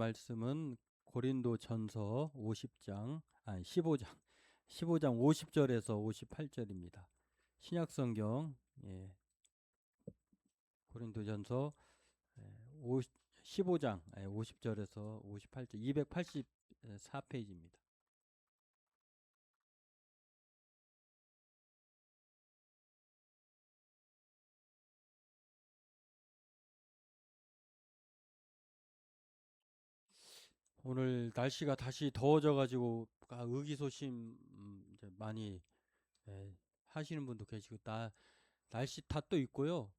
말씀은 고린도전서 50장, 아니 15장 50절에서 58절입니다. 신약 성경, 고린도전서 15장 50절에서 58절, 284페이지입니다. 오늘 날씨가 다시 더워져가지고 의기소침 이제 많이 하시는 분도 계시고, 날씨 탓도 있고요.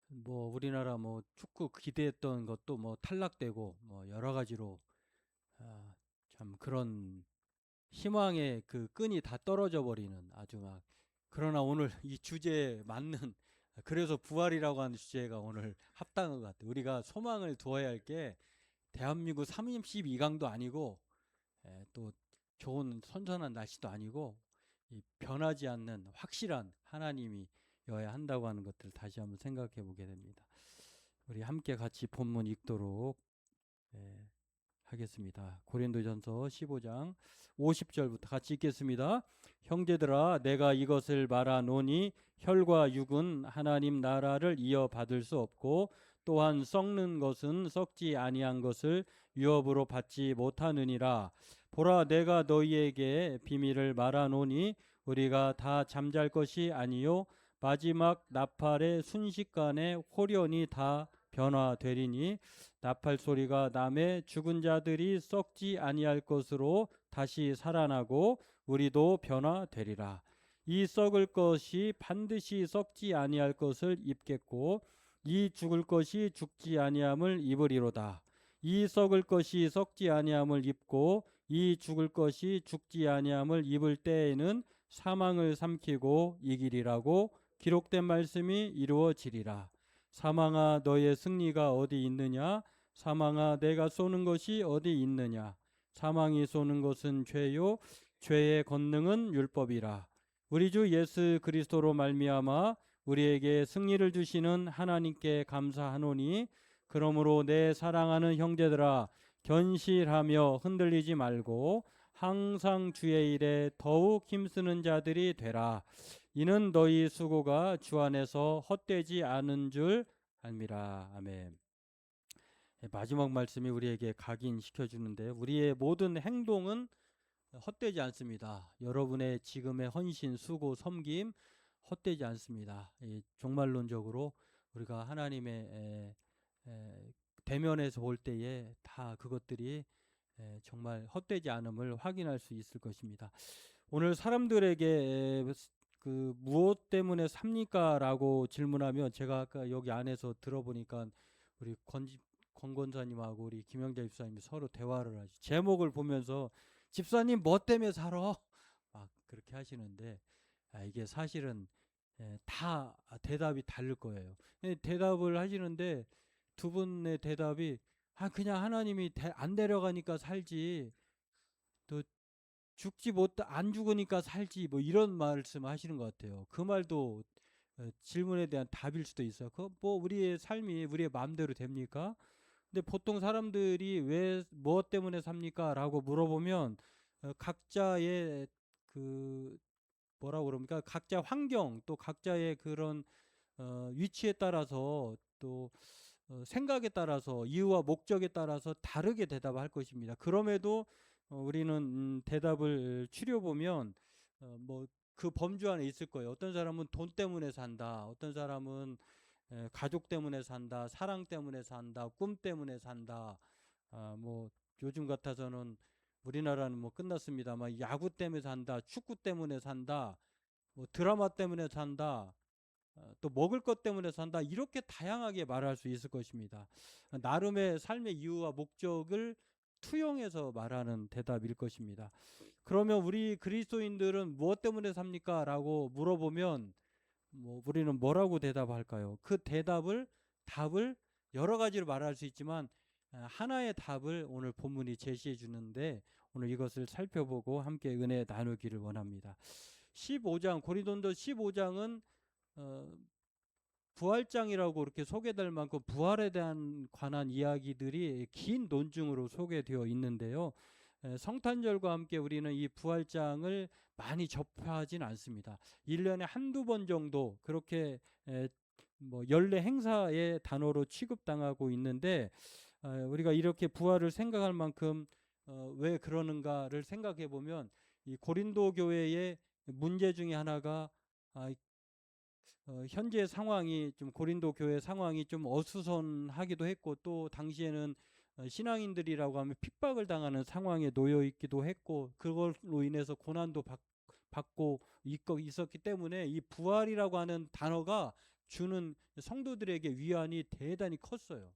뭐 우리나라 뭐 축구 기대했던 것도 뭐 탈락되고 뭐 여러 가지로 참 그런 희망의 그 끈이 다 떨어져 버리는 아주 막. 그러나 오늘 이 주제에 맞는, 그래서 부활이라고 하는 주제가 오늘 합당한 것 같아요. 우리가 소망을 두어야 할 게 대한민국 32강도 아니고 또 좋은 선선한 날씨도 아니고 이 변하지 않는 확실한 하나님이 여야 한다고 하는 것들을 다시 한번 생각해 보게 됩니다. 우리 함께 같이 본문 읽도록 하겠습니다. 고린도전서 15장 50절부터 같이 읽겠습니다. 형제들아, 내가 이것을 말하노니 혈과 육은 하나님 나라를 이어받을 수 없고 또한 썩는 것은 썩지 아니한 것을 유업으로 받지 못하느니라. 보라, 내가 너희에게 비밀을 말하노니 우리가 다 잠잘 것이 아니요 마지막 나팔의 순식간에 홀연히 다 변화되리니 나팔 소리가 나매 죽은 자들이 썩지 아니할 것으로 다시 살아나고 우리도 변화되리라. 이 썩을 것이 반드시 썩지 아니할 것을 입겠고 이 죽을 것이 죽지 아니함을 입으리로다. 이 썩을 것이 썩지 아니함을 입고 이 죽을 것이 죽지 아니함을 입을 때에는 사망을 삼키고 이기리라고 기록된 말씀이 이루어지리라. 사망아, 너의 승리가 어디 있느냐? 사망아, 내가 쏘는 것이 어디 있느냐? 사망이 쏘는 것은 죄요 죄의 권능은 율법이라. 우리 주 예수 그리스도로 말미암아 우리에게 승리를 주시는 하나님께 감사하노니, 그러므로 내 사랑하는 형제들아, 견실하며 흔들리지 말고 항상 주의 일에 더욱 힘쓰는 자들이 되라. 이는 너희 수고가 주 안에서 헛되지 않은 줄 알미라. 아멘. 마지막 말씀이 우리에게 각인시켜 주는데, 우리의 모든 행동은 헛되지 않습니다. 여러분의 지금의 헌신, 수고, 섬김 헛되지 않습니다. 종말론적으로 우리가 하나님의 대면에서 볼 때에 다 그것들이 정말 헛되지 않음을 확인할 수 있을 것입니다. 오늘 사람들에게 그 무엇 때문에 삽니까? 라고 질문하면, 제가 아까 여기 안에서 들어보니까 우리 권 권사님하고 우리 김영자 집사님이 서로 대화를 하시, 제목을 보면서 집사님 뭐 때문에 살아? 막 그렇게 하시는데, 이게 사실은 다 대답이 다를 거예요. 대답을 하시는데 두 분의 대답이 그냥 하나님이 안 데려가니까 살지, 또 죽지 못 안 죽으니까 살지, 뭐 이런 말씀 하시는 것 같아요. 그 말도 질문에 대한 답일 수도 있어요. 그 뭐 우리의 삶이 우리의 마음대로 됩니까? 근데 보통 사람들이 왜 뭐 때문에 삽니까? 라고 물어보면 각자의 그 뭐라고 그럽니까? 각자 환경, 또 각자의 그런 위치에 따라서, 또 생각에 따라서, 이유와 목적에 따라서 다르게 대답할 것입니다. 그럼에도 우리는 대답을 추려보면 뭐 그 범주 안에 있을 거예요. 어떤 사람은 돈 때문에 산다, 어떤 사람은 가족 때문에 산다, 사랑 때문에 산다, 꿈 때문에 산다. 뭐 요즘 같아서는 우리나라는 뭐 끝났습니다만 야구 때문에 산다, 축구 때문에 산다, 뭐 드라마 때문에 산다, 또 먹을 것 때문에 산다, 이렇게 다양하게 말할 수 있을 것입니다. 나름의 삶의 이유와 목적을 투영해서 말하는 대답일 것입니다. 그러면 우리 그리스도인들은 무엇 때문에 삽니까? 라고 물어보면 뭐 우리는 뭐라고 대답할까요? 그 답을 여러 가지로 말할 수 있지만 하나의 답을 오늘 본문이 제시해 주는데, 오늘 이것을 살펴보고 함께 은혜 나누기를 원합니다. 15장, 고린도전서 15장은 부활장이라고 이렇게 소개될 만큼 부활에 대한 관한 이야기들이 긴 논증으로 소개되어 있는데요. 성탄절과 함께 우리는 이 부활장을 많이 접하진 않습니다. 1년에 한두 번 정도 그렇게 뭐 연례 행사의 단어로 취급당하고 있는데, 우리가 이렇게 부활을 생각할 만큼 왜 그러는가를 생각해 보면, 이 고린도 교회의 문제 중에 하나가 현재 상황이 좀, 고린도 교회 상황이 좀 어수선하기도 했고, 또 당시에는 신앙인들이라고 하면 핍박을 당하는 상황에 놓여 있기도 했고, 그걸로 인해서 고난도 받고 있었기 때문에 이 부활이라고 하는 단어가 주는 성도들에게 위안이 대단히 컸어요.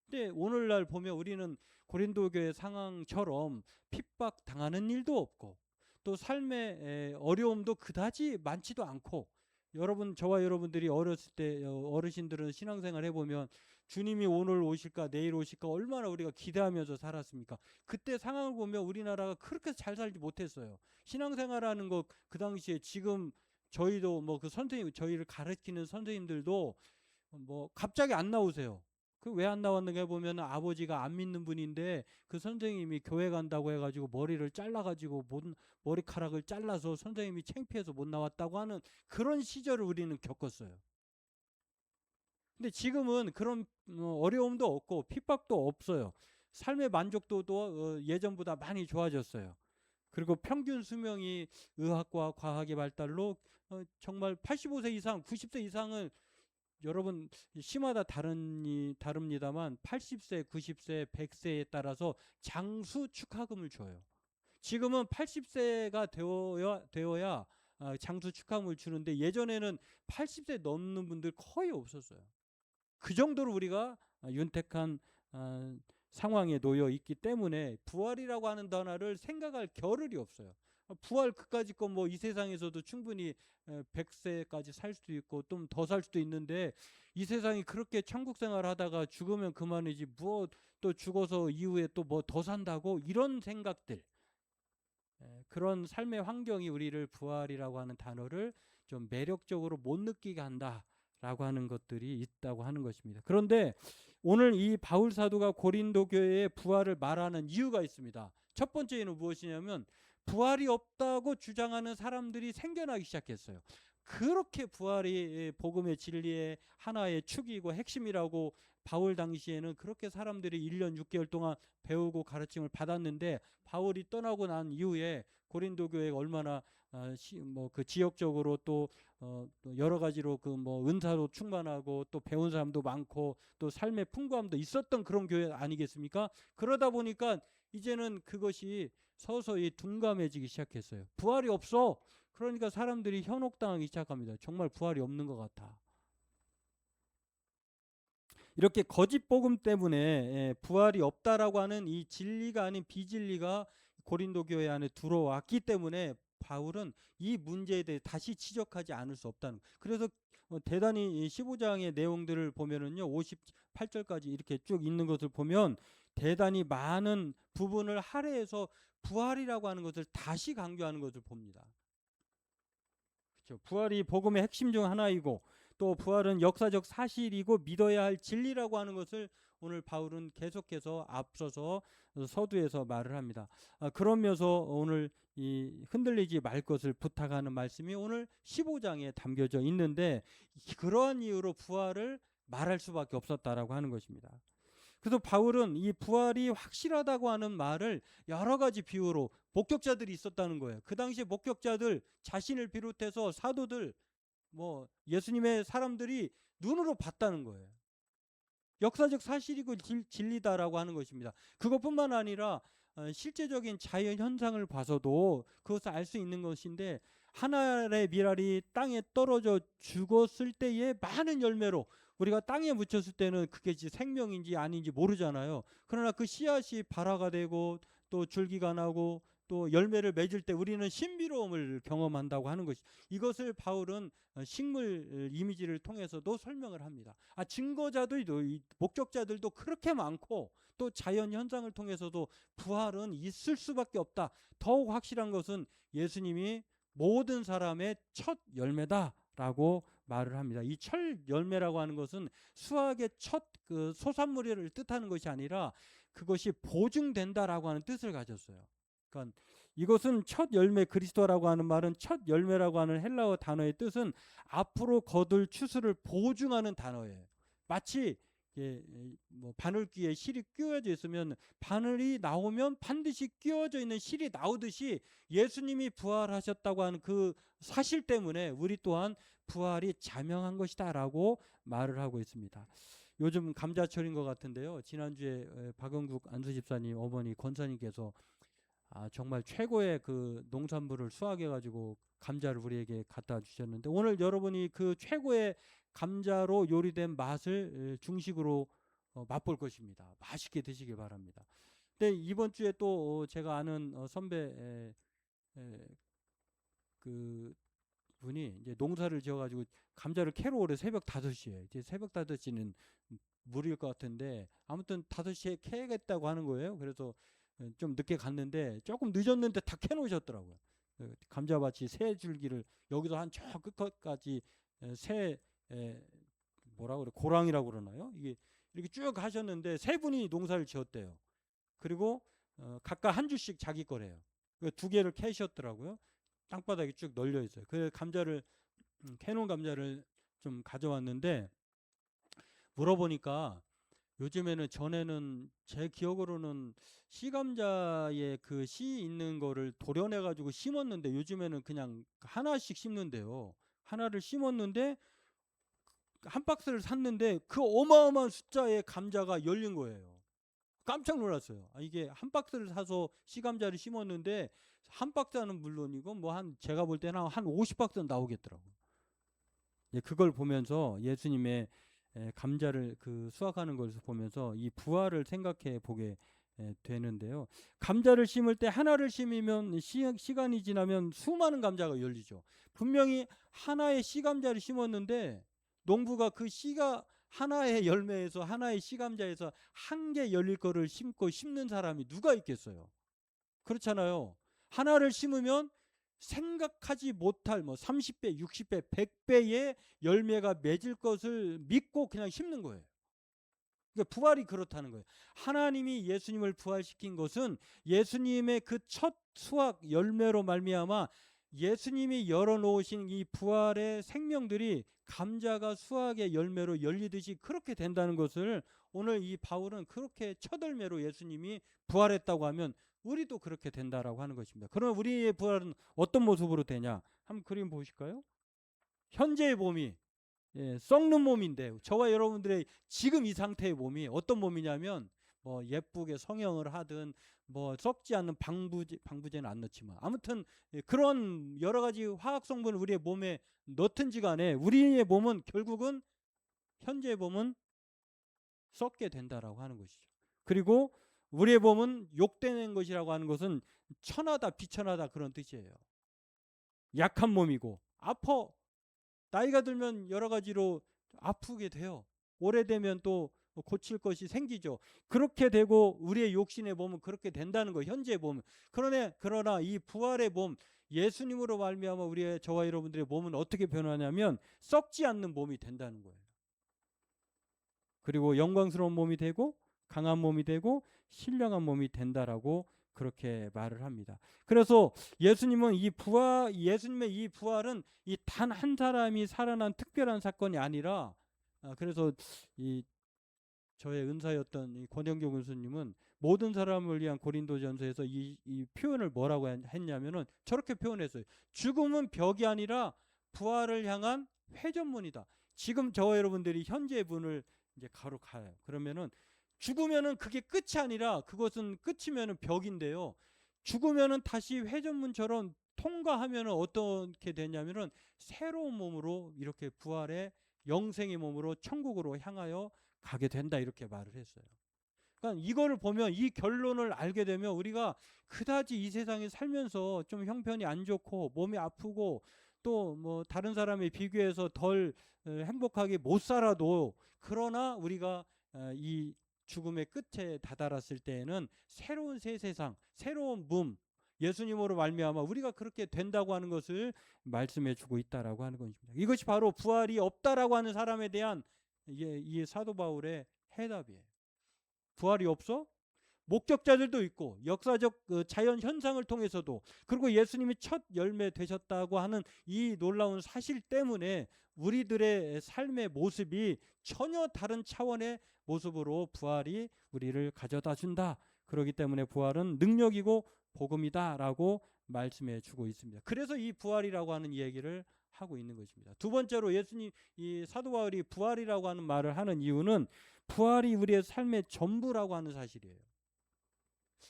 근데 오늘날 보면 우리는 고린도 교회 상황처럼 핍박 당하는 일도 없고, 또 삶의 어려움도 그다지 많지도 않고, 여러분, 저와 여러분들이 어렸을 때, 어르신들은 신앙생활 해보면 주님이 오늘 오실까 내일 오실까 얼마나 우리가 기대하면서 살았습니까? 그때 상황을 보면 우리나라가 그렇게 잘 살지 못했어요. 신앙생활하는 거 그 당시에, 지금 저희도 뭐 그 선생님, 저희를 가르치는 선생님들도 뭐 갑자기 안 나오세요. 그 왜 안 나왔는가 보면 아버지가 안 믿는 분인데 그 선생님이 교회 간다고 해가지고 머리를 잘라가지고 머리카락을 잘라서 선생님이 창피해서 못 나왔다고 하는 그런 시절을 우리는 겪었어요. 근데 지금은 그런 어려움도 없고 핍박도 없어요. 삶의 만족도도 예전보다 많이 좋아졌어요. 그리고 평균 수명이 의학과 과학의 발달로 정말 85세 이상, 90세 이상은, 여러분 시마다 다릅니다만 80세, 90세, 100세에 따라서 장수 축하금을 줘요. 지금은 80세가 되어야 장수 축하금을 주는데, 예전에는 80세 넘는 분들 거의 없었어요. 그 정도로 우리가 윤택한 상황에 놓여 있기 때문에 부활이라고 하는 단어를 생각할 겨를이 없어요. 부활 그까짓 거 뭐 이 세상에서도 충분히 100세까지 살 수도 있고 좀 더 살 수도 있는데, 이 세상이 그렇게 천국 생활 하다가 죽으면 그만이지 뭐 또 죽어서 이후에 또 뭐 더 산다고, 이런 생각들, 그런 삶의 환경이 우리를 부활이라고 하는 단어를 좀 매력적으로 못 느끼게 한다라고 하는 것들이 있다고 하는 것입니다. 그런데 오늘 이 바울 사도가 고린도 교회의 부활을 말하는 이유가 있습니다. 첫 번째는 무엇이냐면, 부활이 없다고 주장하는 사람들이 생겨나기 시작했어요. 그렇게 부활이 복음의 진리의 하나의 축이고 핵심이라고 바울 당시에는 그렇게 사람들이 1년 6개월 동안 배우고 가르침을 받았는데, 바울이 떠나고 난 이후에 고린도 교회가 얼마나 그 지역적으로 또 여러 가지로 그 뭐 은사로 충만하고 또 배운 사람도 많고 또 삶의 풍부함도 있었던 그런 교회 아니겠습니까? 그러다 보니까 이제는 그것이 서서히 둔감해지기 시작했어요. 부활이 없어. 그러니까 사람들이 현혹당하기 시작합니다. 정말 부활이 없는 것 같아. 이렇게 거짓 복음 때문에 부활이 없다라고 하는 이 진리가 아닌 비진리가 고린도 교회 안에 들어왔기 때문에 바울은 이 문제에 대해 다시 지적하지 않을 수 없다는. 그래서 대단히 15장의 내용들을 보면은요, 58절까지 이렇게 쭉 있는 것을 보면 대단히 많은 부분을 할애해서 부활이라고 하는 것을 다시 강조하는 것을 봅니다. 그렇죠? 부활이 복음의 핵심 중 하나이고, 또 부활은 역사적 사실이고 믿어야 할 진리라고 하는 것을 오늘 바울은 계속해서 앞서서 서두에서 말을 합니다. 그러면서 오늘 이 흔들리지 말 것을 부탁하는 말씀이 오늘 15장에 담겨져 있는데, 그러한 이유로 부활을 말할 수밖에 없었다라고 하는 것입니다. 그래서 바울은 이 부활이 확실하다고 하는 말을 여러 가지 비유로, 목격자들이 있었다는 거예요. 그 당시에 목격자들, 자신을 비롯해서 사도들, 뭐 예수님의 사람들이 눈으로 봤다는 거예요. 역사적 사실이고 진리다라고 하는 것입니다. 그것뿐만 아니라 실제적인 자연 현상을 봐서도 그것을 알 수 있는 것인데, 한 알의 밀알이 땅에 떨어져 죽었을 때의 많은 열매로, 우리가 땅에 묻혔을 때는 그게 생명인지 아닌지 모르잖아요. 그러나 그 씨앗이 발화가 되고 또 줄기가 나고 또 열매를 맺을 때 우리는 신비로움을 경험한다고 하는 것이, 이것을 바울은 식물 이미지를 통해서도 설명을 합니다. 증거자들도, 목격자들도 그렇게 많고, 또 자연 현상을 통해서도 부활은 있을 수밖에 없다. 더욱 확실한 것은 예수님이 모든 사람의 첫 열매다 라고 말을 합니다. 이 철 열매라고 하는 것은 수확의 첫 그 소산물을 뜻하는 것이 아니라 그것이 보증된다라고 하는 뜻을 가졌어요. 그러니까 이것은 첫 열매, 그리스도라고 하는 말은 첫 열매라고 하는 헬라어 단어의 뜻은 앞으로 거둘 추수를 보증하는 단어예요. 마치 뭐 바늘귀에 실이 끼워져 있으면 바늘이 나오면 반드시 끼워져 있는 실이 나오듯이 예수님이 부활하셨다고 하는 그 사실 때문에 우리 또한 부활이 자명한 것이다라고 말을 하고 있습니다. 요즘 감자철인 것 같은데요. 지난주에 박영국 안수집사님 어머니 권사님께서 정말 최고의 그 농산물을 수확해가지고 감자를 우리에게 갖다 주셨는데 오늘 여러분이 그 최고의 감자로 요리된 맛을 중식으로 맛볼 것입니다. 맛있게 드시길 바랍니다. 근데 이번 주에 또 제가 아는 선배 그 분이 이제 농사를 지어가지고 감자를 캐러 오래 새벽 5시에 이제 새벽 5시는 무리일 것 같은데 아무튼 5시에 캐야겠다고 하는 거예요. 그래서 좀 늦게 갔는데 조금 늦었는데 다 캐놓으셨더라고요. 감자밭이 새 줄기를 여기서 한 저 끝까지 새 뭐라고 그래 고랑이라고 그러나요? 이게 이렇게 쭉 하셨는데 세 분이 농사를 지었대요. 그리고 각각 한 주씩 자기 거래요. 2개를 캐셨더라고요. 땅바닥에 쭉 널려 있어요. 그 감자를 캐놓은 감자를 좀 가져왔는데 물어보니까 요즘에는 전에는 제 기억으로는 씨감자에 그 씨 있는 거를 도려내 가지고 심었는데 요즘에는 그냥 하나씩 심는데요. 하나를 심었는데 한 박스를 샀는데 그 어마어마한 숫자의 감자가 열린 거예요. 깜짝 놀랐어요. 이게 한 박스를 사서 씨감자를 심었는데 한 박스는 물론이고 뭐 한 제가 볼 때는 한 50박스는 나오겠더라고요. 그걸 보면서 예수님의 감자를 그 수확하는 것을 보면서 이 부활을 생각해 보게 되는데요. 감자를 심을 때 하나를 심으면 시간이 지나면 수많은 감자가 열리죠. 분명히 하나의 씨감자를 심었는데 농부가 그 씨가 하나의 열매에서 하나의 씨감자에서 한 개 열릴 거를 심는 사람이 누가 있겠어요? 그렇잖아요. 하나를 심으면 생각하지 못할 뭐 30배, 60배, 100배의 열매가 맺을 것을 믿고 그냥 심는 거예요. 그러니까 부활이 그렇다는 거예요. 하나님이 예수님을 부활시킨 것은 예수님의 그 첫 수확 열매로 말미암아 예수님이 열어놓으신 이 부활의 생명들이 감자가 수확의 열매로 열리듯이 그렇게 된다는 것을 오늘 이 바울은 그렇게 첫 열매로 예수님이 부활했다고 하면 우리도 그렇게 된다라고 하는 것입니다. 그러면 우리의 부활은 어떤 모습으로 되냐? 한번 그림 보실까요? 현재의 몸이 썩는 몸인데 저와 여러분들의 지금 이 상태의 몸이 어떤 몸이냐면 뭐 예쁘게 성형을 하든 뭐 썩지 않는 방부제는 안 넣지만 아무튼 그런 여러 가지 화학 성분을 우리의 몸에 넣든지 간에 우리의 몸은 결국은 현재의 몸은 썩게 된다라고 하는 것이죠. 그리고 우리의 몸은 욕되는 것이라고 하는 것은 천하다 비천하다 그런 뜻이에요. 약한 몸이고 아파 나이가 들면 여러 가지로 아프게 돼요. 오래되면 또 고칠 것이 생기죠. 그렇게 되고 우리의 욕심의 몸은 그렇게 된다는 거예요. 현재의 몸은. 그러나 이 부활의 몸 예수님으로 말미암아 우리의 저와 여러분들의 몸은 어떻게 변하냐면 썩지 않는 몸이 된다는 거예요. 그리고 영광스러운 몸이 되고 강한 몸이 되고 신령한 몸이 된다라고 그렇게 말을 합니다. 그래서 예수님의 이 부활은 이 단 한 사람이 살아난 특별한 사건이 아니라 그래서 이 저의 은사였던 이 권영경 교수님은 모든 사람을 위한 고린도전서에서 이 표현을 뭐라고 했냐면은 저렇게 표현했어요. 죽음은 벽이 아니라 부활을 향한 회전문이다. 지금 저와 여러분들이 현재의 분을 이제 가요. 그러면은 죽으면은 그게 끝이 아니라 그것은 끝이면은 벽인데요. 죽으면은 다시 회전문처럼 통과하면은 어떻게 되냐면은 새로운 몸으로 이렇게 부활의 영생의 몸으로 천국으로 향하여 가게 된다 이렇게 말을 했어요. 그러니까 이거를 보면 이 결론을 알게 되면 우리가 그다지 이 세상에 살면서 좀 형편이 안 좋고 몸이 아프고 또 뭐 다른 사람에 비교해서 덜 행복하게 못 살아도 그러나 우리가 이 죽음의 끝에 다다랐을 때에는 새로운 새 세상, 새로운 몸, 예수님으로 말미암아 우리가 그렇게 된다고 하는 것을 말씀해 주고 있다라고 하는 것입니다. 이것이 바로 부활이 없다라고 하는 사람에 대한 이 사도 바울의 해답이에요. 부활이 없어? 목격자들도 있고 역사적 자연 현상을 통해서도, 그리고 예수님이 첫 열매 되셨다고 하는 이 놀라운 사실 때문에 우리들의 삶의 모습이 전혀 다른 차원의 모습으로 부활이 우리를 가져다 준다. 그렇기 때문에 부활은 능력이고 복음이다라고 말씀해 주고 있습니다. 그래서 이 부활이라고 하는 얘기를 하고 있는 것입니다. 두 번째로 예수님, 이 사도 바울이 부활이라고 하는 말을 하는 이유는 부활이 우리의 삶의 전부라고 하는 사실이에요.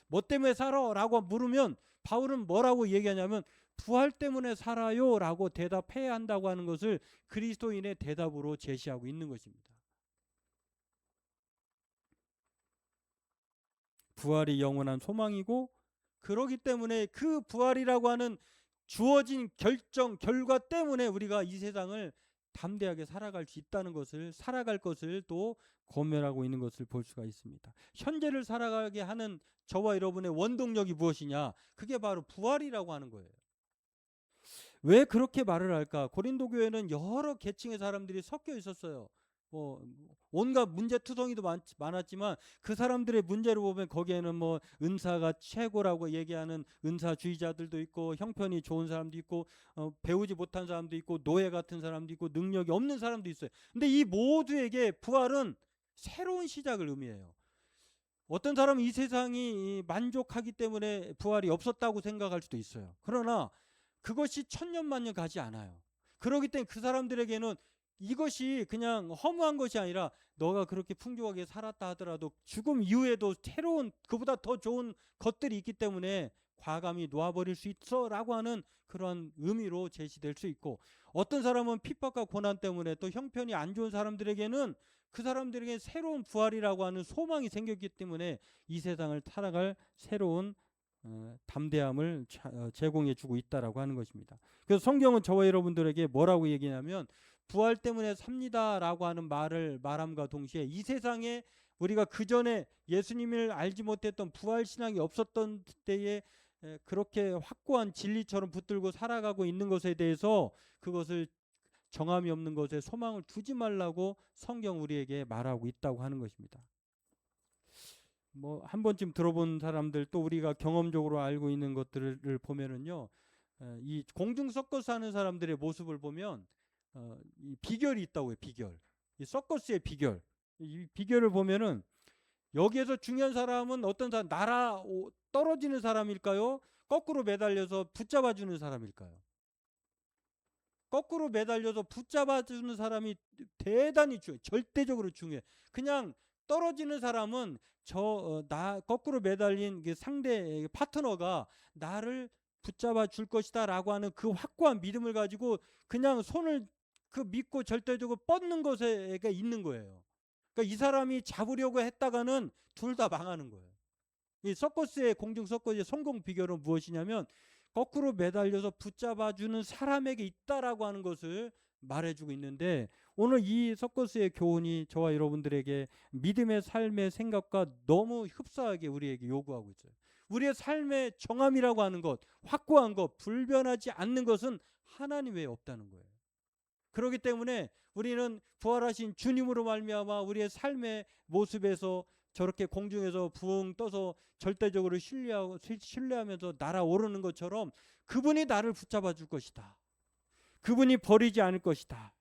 뭐 때문에 살아? 라고 물으면 바울은 뭐라고 얘기하냐면 부활 때문에 살아요 라고 대답해야 한다고 하는 것을 그리스도인의 대답으로 제시하고 있는 것입니다. 부활이 영원한 소망이고, 그러기 때문에 그 부활이라고 하는 주어진 결정, 결과 때문에 우리가 이 세상을 담대하게 살아갈 수 있다는 것을, 살아갈 것을 또 고면하고 있는 것을 볼 수가 있습니다. 현재를 살아가게 하는 저와 여러분의 원동력이 무엇이냐? 그게 바로 부활이라고 하는 거예요. 왜 그렇게 말을 할까? 고린도 교회는 여러 계층의 사람들이 섞여 있었어요. 온갖 문제투성이도 많았지만 그 사람들의 문제를 보면 거기에는 뭐 은사가 최고라고 얘기하는 은사주의자들도 있고, 형편이 좋은 사람도 있고, 배우지 못한 사람도 있고, 노예 같은 사람도 있고, 능력이 없는 사람도 있어요. 근데 이 모두에게 부활은 새로운 시작을 의미해요. 어떤 사람은 이 세상이 만족하기 때문에 부활이 없었다고 생각할 수도 있어요. 그러나 그것이 천년만년 가지 않아요. 그렇기 때문에 그 사람들에게는 이것이 그냥 허무한 것이 아니라, 너가 그렇게 풍족하게 살았다 하더라도 죽음 이후에도 새로운 그보다 더 좋은 것들이 있기 때문에 과감히 놓아버릴 수 있어 라고 하는 그런 의미로 제시될 수 있고, 어떤 사람은 핍박과 고난 때문에 또 형편이 안 좋은 사람들에게는 그 사람들에게 새로운 부활이라고 하는 소망이 생겼기 때문에 이 세상을 살아갈 새로운 담대함을 제공해 주고 있다라고 하는 것입니다. 그래서 성경은 저와 여러분들에게 뭐라고 얘기하냐면 부활 때문에 삽니다라고 하는 말을 말함과 동시에 이 세상에 우리가 그 전에 예수님을 알지 못했던 부활 신앙이 없었던 때에 그렇게 확고한 진리처럼 붙들고 살아가고 있는 것에 대해서 그것을 정함이 없는 것에 소망을 두지 말라고 성경 우리에게 말하고 있다고 하는 것입니다. 뭐 한 번쯤 들어본 사람들, 또 우리가 경험적으로 알고 있는 것들을 보면은요, 이 공중 서커스 하는 사람들의 모습을 보면 이 비결이 있다고요. 비결. 이 서커스의 비결. 이 비결을 보면은 여기에서 중요한 사람은 어떤 사람, 떨어지는 사람일까요? 거꾸로 매달려서 붙잡아주는 사람일까요? 거꾸로 매달려서 붙잡아주는 사람이 대단히 중요해. 절대적으로 중요해. 그냥 떨어지는 사람은 나 거꾸로 매달린 그 상대 파트너가 나를 붙잡아 줄 것이다라고 하는 그 확고한 믿음을 가지고 그냥 손을 그 믿고 절대적으로 뻗는 것에 있는 거예요. 그러니까 이 사람이 잡으려고 했다가는 둘 다 망하는 거예요. 이 서커스의, 공중 서커스의 성공 비결은 무엇이냐면 거꾸로 매달려서 붙잡아주는 사람에게 있다라고 하는 것을 말해주고 있는데, 오늘 이 서커스의 교훈이 저와 여러분들에게 믿음의 삶의 생각과 너무 흡사하게 우리에게 요구하고 있어요. 우리의 삶의 정함이라고 하는 것, 확고한 것, 불변하지 않는 것은 하나님 외에 없다는 거예요. 그렇기 때문에 우리는 부활하신 주님으로 말미암아 우리의 삶의 모습에서 저렇게 공중에서 붕 떠서 절대적으로 신뢰하면서 날아오르는 것처럼 그분이 나를 붙잡아 줄 것이다. 그분이 버리지 않을 것이다.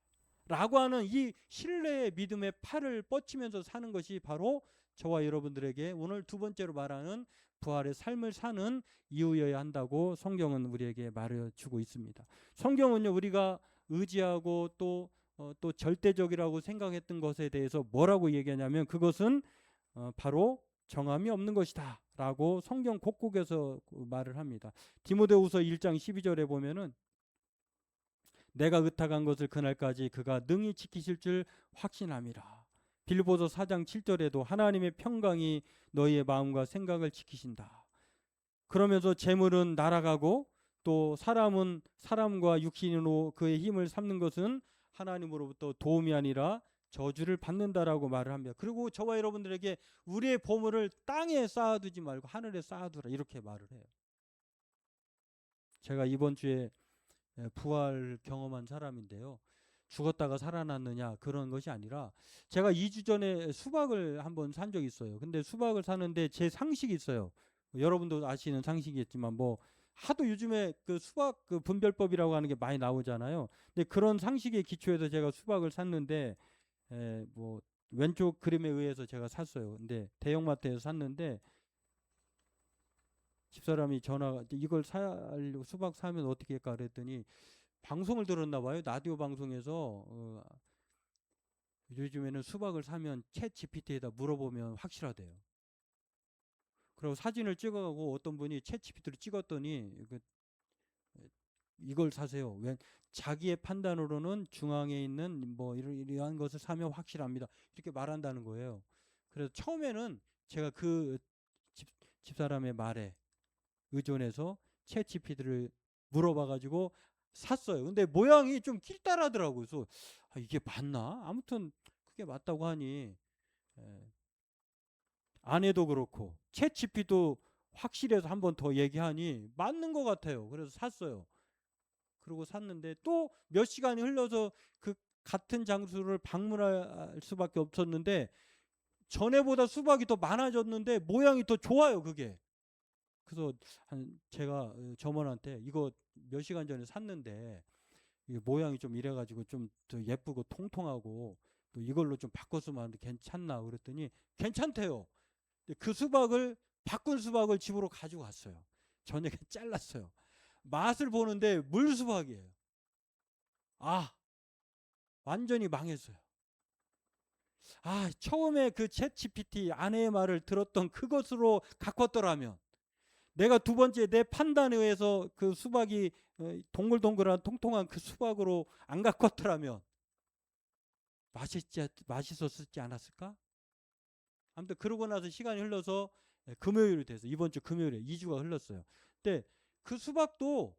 라고 하는 이 신뢰의 믿음의 팔을 뻗치면서 사는 것이 바로 저와 여러분들에게 오늘 두 번째로 말하는 부활의 삶을 사는 이유여야 한다고 성경은 우리에게 말해주고 있습니다. 성경은요, 우리가 의지하고 또 절대적이라고 생각했던 것에 대해서 뭐라고 얘기하냐면 그것은 바로 정함이 없는 것이다 라고 성경 곳곳에서 말을 합니다. 디모데후서 1장 12절에 보면은 내가 의탁한 것을 그날까지 그가 능히 지키실 줄 확신함이라. 빌보서 4장 7절에도 하나님의 평강이 너희의 마음과 생각을 지키신다. 그러면서 재물은 날아가고 또 사람은 사람과 육신으로 그의 힘을 삼는 것은 하나님으로부터 도움이 아니라 저주를 받는다라고 말을 합니다. 그리고 저와 여러분들에게 우리의 보물을 땅에 쌓아두지 말고 하늘에 쌓아두라 이렇게 말을 해요. 제가 이번 주에 부활 경험한 사람인데요. 죽었다가 살아났느냐 그런 것이 아니라 제가 2주 전에 수박을 한번 산 적이 있어요. 근데 수박을 사는데 제 상식이 있어요. 여러분도 아시는 상식이겠지만 뭐 하도 요즘에 그 수박 그 분별법이라고 하는 게 많이 나오잖아요. 근데 그런 상식에 기초해서 제가 수박을 샀는데 뭐 왼쪽 그림에 의해서 제가 샀어요. 근데 대형마트에서 샀는데 집사람이 전화가 이걸 사려고 수박 사면 어떻게 할까 그랬더니 방송을 들었나 봐요. 라디오 방송에서 요즘에는 수박을 사면 챗 GPT에다 물어보면 확실하대요. 그리고 사진을 찍어가고 어떤 분이 챗 GPT를 찍었더니 이걸 사세요. 왜 자기의 판단으로는 중앙에 있는 뭐 이러한 것을 사면 확실합니다. 이렇게 말한다는 거예요. 그래서 처음에는 제가 그 집사람의 말에 의존해서 챗 GPT를 물어봐가지고 샀어요. 근데 모양이 좀 길다라더라고요. 그래서 이게 맞나? 아무튼 그게 맞다고 하니 아내도 그렇고 챗 GPT도 확실해서 한 번 더 얘기하니 맞는 것 같아요. 그래서 샀어요. 그리고 샀는데 또 몇 시간이 흘러서 그 같은 장소를 방문할 수밖에 없었는데 전에보다 수박이 더 많아졌는데 모양이 더 좋아요. 그게. 그래서 제가 점원한테 이거 몇 시간 전에 샀는데 이게 모양이 좀 이래가지고 좀 더 예쁘고 통통하고 또 이걸로 좀 바꿨으면 괜찮나 그랬더니 괜찮대요. 그 수박을 바꾼 수박을 집으로 가지고 갔어요. 저녁에 잘랐어요. 맛을 보는데 물수박이에요. 아, 완전히 망했어요. 아, 처음에 그 챗 GPT 아내의 말을 들었던 그것으로 가꿨더라면 내가 두 번째 내 판단에 의해서 그 수박이 동글동글한 통통한 그 수박으로 안 가꿨더라면 맛있었지 않았을까? 아무튼 그러고 나서 시간이 흘러서 금요일이 돼서 이번 주 금요일에 2주가 흘렀어요. 근데 그 수박도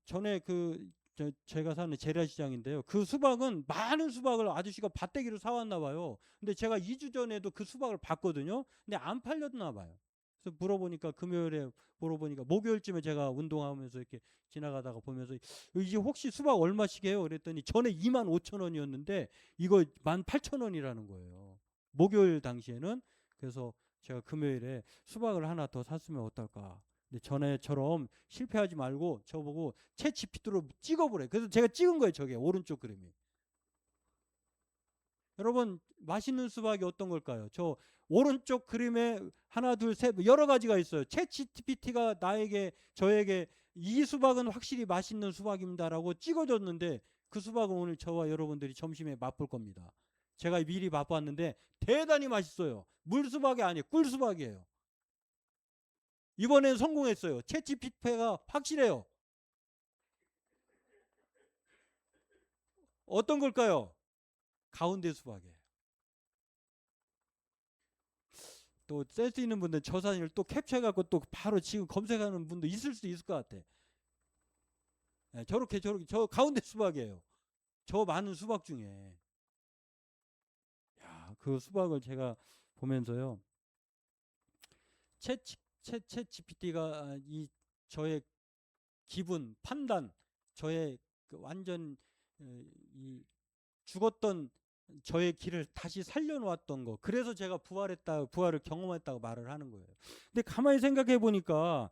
전에 제가 사는 재래시장인데요. 그 수박은 많은 수박을 아저씨가 밭대기로 사왔나 봐요. 근데 제가 2주 전에도 그 수박을 봤거든요. 근데 안 팔렸나 봐요. 그래서 물어보니까 금요일에 물어보니까 목요일쯤에 제가 운동하면서 이렇게 지나가다가 보면서 이제 혹시 수박 얼마씩 해요? 그랬더니 전에 25,000원이었는데 이거 18,000원이라는 거예요. 목요일 당시에는. 그래서 제가 금요일에 수박을 하나 더 샀으면 어떨까? 근데 전에처럼 실패하지 말고 저보고 챗 GPT로 찍어보래. 그래서 제가 찍은 거예요. 저게 오른쪽 그림이. 여러분 맛있는 수박이 어떤 걸까요? 저 오른쪽 그림에 하나 둘 셋 여러 가지가 있어요. 챗 GPT가 저에게 이 수박은 확실히 맛있는 수박입니다라고 찍어줬는데 그 수박은 오늘 저와 여러분들이 점심에 맛볼 겁니다. 제가 미리 맛봤는데 대단히 맛있어요. 물수박이 아니에요. 꿀수박이에요. 이번엔 성공했어요. 챗 GPT가 확실해요. 어떤 걸까요? 가운데 수박이에요. 또 센스 있는 분들 저 사진을 또 캡처해갖고 또 바로 지금 검색하는 분도 있을 수 있을 것 같아. 네, 저렇게 저 가운데 수박이에요. 저 많은 수박 중에. 야, 그 수박을 제가 보면서요. 챗 GPT가 이 저의 기분, 판단, 저의 그 완전 이 죽었던 저의 길을 다시 살려놓았던 거. 그래서 제가 부활을 경험했다고 말을 하는 거예요. 근데 가만히 생각해 보니까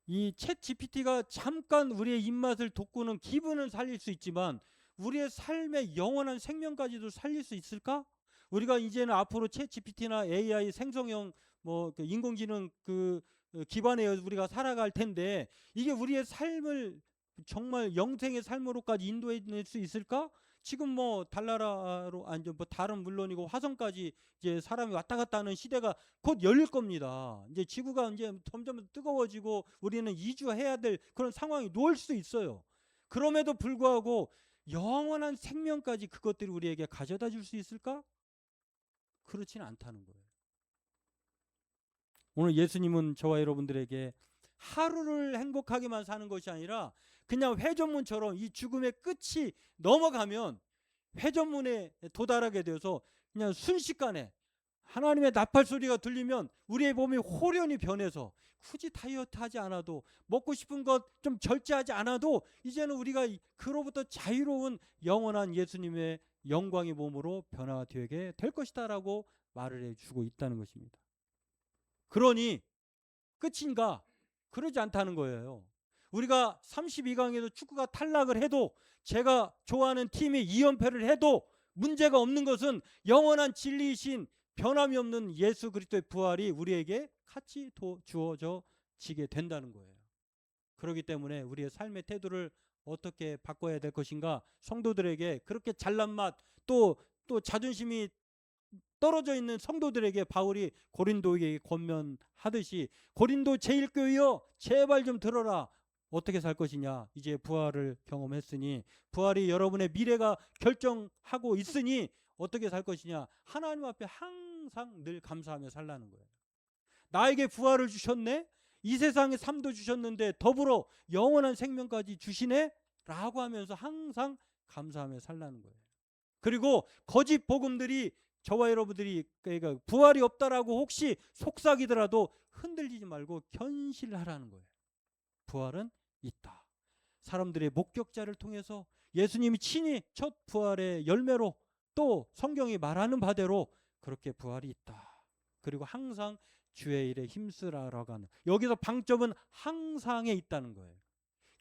이 챗 GPT가 잠깐 우리의 입맛을 돋구는 기분을 살릴 수 있지만 우리의 삶의 영원한 생명까지도 살릴 수 있을까? 우리가 이제는 앞으로 챗 GPT나 AI 생성형 그 인공지능 기반에 우리가 살아갈 텐데 이게 우리의 삶을 정말 영생의 삶으로까지 인도해낼 수 있을까? 지금 뭐 달나라로 아니 뭐 달은 물론이고 화성까지 이제 사람이 왔다 갔다 하는 시대가 곧 열릴 겁니다. 이제 지구가 이제 점점 뜨거워지고 우리는 이주해야 될 그런 상황이 놓일 수 있어요. 그럼에도 불구하고 영원한 생명까지 그것들이 우리에게 가져다 줄 수 있을까? 그렇지는 않다는 거예요. 오늘 예수님은 저와 여러분들에게 하루를 행복하게만 사는 것이 아니라 그냥 회전문처럼 이 죽음의 끝이 넘어가면 회전문에 도달하게 되어서 그냥 순식간에 하나님의 나팔 소리가 들리면 우리의 몸이 호련히 변해서 굳이 다이어트 하지 않아도, 먹고 싶은 것 좀 절제하지 않아도 이제는 우리가 그로부터 자유로운 영원한 예수님의 영광의 몸으로 변화되게 될 것이다 라고 말을 해주고 있다는 것입니다. 그러니 끝인가? 그러지 않다는 거예요. 우리가 32강에서 축구가 탈락을 해도, 제가 좋아하는 팀이 2연패를 해도 문제가 없는 것은 영원한 진리이신 변함이 없는 예수 그리스도의 부활이 우리에게 같이 주어져 지게 된다는 거예요. 그렇기 때문에 우리의 삶의 태도를 어떻게 바꿔야 될 것인가? 성도들에게, 그렇게 잘난 맛, 또 자존심이 떨어져 있는 성도들에게 바울이 고린도에게 권면하듯이, 고린도 제1교회여 제발 좀 들어라. 어떻게 살 것이냐? 이제 부활을 경험했으니, 부활이 여러분의 미래가 결정하고 있으니 어떻게 살 것이냐? 하나님 앞에 항상 늘 감사하며 살라는 거예요. 나에게 부활을 주셨네? 이 세상의 삶도 주셨는데 더불어 영원한 생명까지 주시네? 라고 하면서 항상 감사하며 살라는 거예요. 그리고 거짓 복음들이, 저와 여러분들이 그러니까 부활이 없다라고 혹시 속삭이더라도 흔들리지 말고 견실하라는 거예요. 부활은 있다. 사람들의 목격자를 통해서 예수님이 친히 첫 부활의 열매로, 또 성경이 말하는 바대로 그렇게 부활이 있다. 그리고 항상 주의 일에 힘쓰라라고 하는, 여기서 방점은 항상에 있다는 거예요.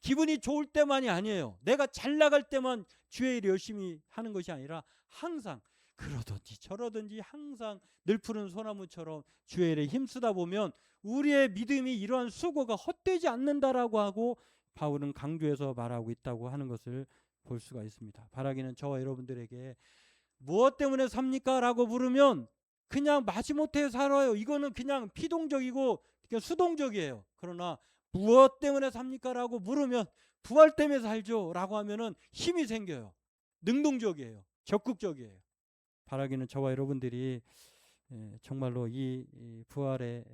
기분이 좋을 때만이 아니에요. 내가 잘 나갈 때만 주의 일을 열심히 하는 것이 아니라 항상, 그러든지 저러든지 항상 늘 푸른 소나무처럼 주의 일에 힘쓰다 보면 우리의 믿음이 이러한 수고가 헛되지 않는다라고 하고 바울은 강조해서 말하고 있다고 하는 것을 볼 수가 있습니다. 바라기는 저와 여러분들에게 무엇 때문에 삽니까? 라고 물으면 그냥 마지못해 살아요. 이거는 그냥 피동적이고 그냥 수동적이에요. 그러나 무엇 때문에 삽니까? 라고 물으면 부활 때문에 살죠 라고 하면은 힘이 생겨요. 능동적이에요. 적극적이에요. 바라기는 저와 여러분들이 정말로 이 부활의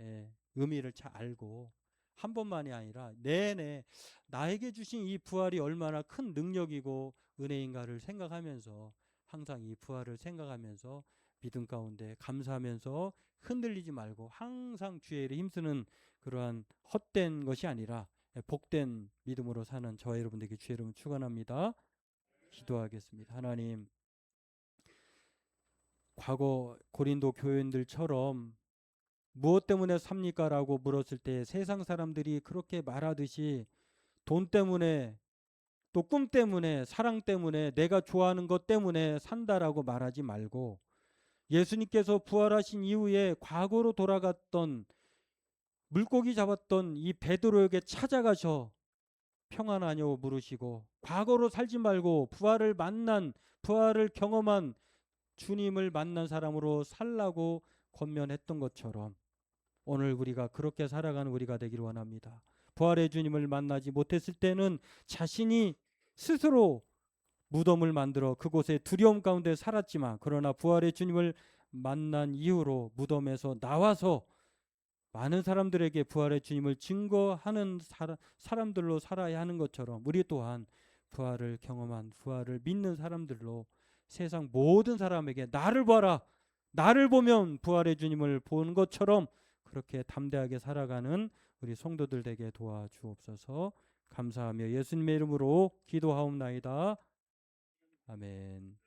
의미를 잘 알고, 한 번만이 아니라 내내 나에게 주신 이 부활이 얼마나 큰 능력이고 은혜인가를 생각하면서, 항상 이 부활을 생각하면서 믿음 가운데 감사하면서 흔들리지 말고 항상 주의 일에 힘쓰는, 그러한 헛된 것이 아니라 복된 믿음으로 사는 저와 여러분들에게 주의 이름을 축원합니다. 기도하겠습니다. 하나님, 과거 고린도 교인들처럼 무엇 때문에 삽니까? 라고 물었을 때 세상 사람들이 그렇게 말하듯이 돈 때문에, 또 꿈 때문에, 사랑 때문에, 내가 좋아하는 것 때문에 산다라고 말하지 말고, 예수님께서 부활하신 이후에 과거로 돌아갔던, 물고기 잡았던 이 베드로에게 찾아가셔 평안하냐고 물으시고, 과거로 살지 말고 부활을 경험한 주님을 만난 사람으로 살라고 권면했던 것처럼 오늘 우리가 그렇게 살아가는 우리가 되기를 원합니다. 부활의 주님을 만나지 못했을 때는 자신이 스스로 무덤을 만들어 그곳에 두려움 가운데 살았지만, 그러나 부활의 주님을 만난 이후로 무덤에서 나와서 많은 사람들에게 부활의 주님을 증거하는 사람들로 살아야 하는 것처럼, 우리 또한 부활을 경험한, 부활을 믿는 사람들로 세상 모든 사람에게 나를 봐라, 나를 보면 부활의 주님을 보는 것처럼 그렇게 담대하게 살아가는 우리 성도들 되게 도와주옵소서. 감사하며 예수님의 이름으로 기도하옵나이다. 아멘.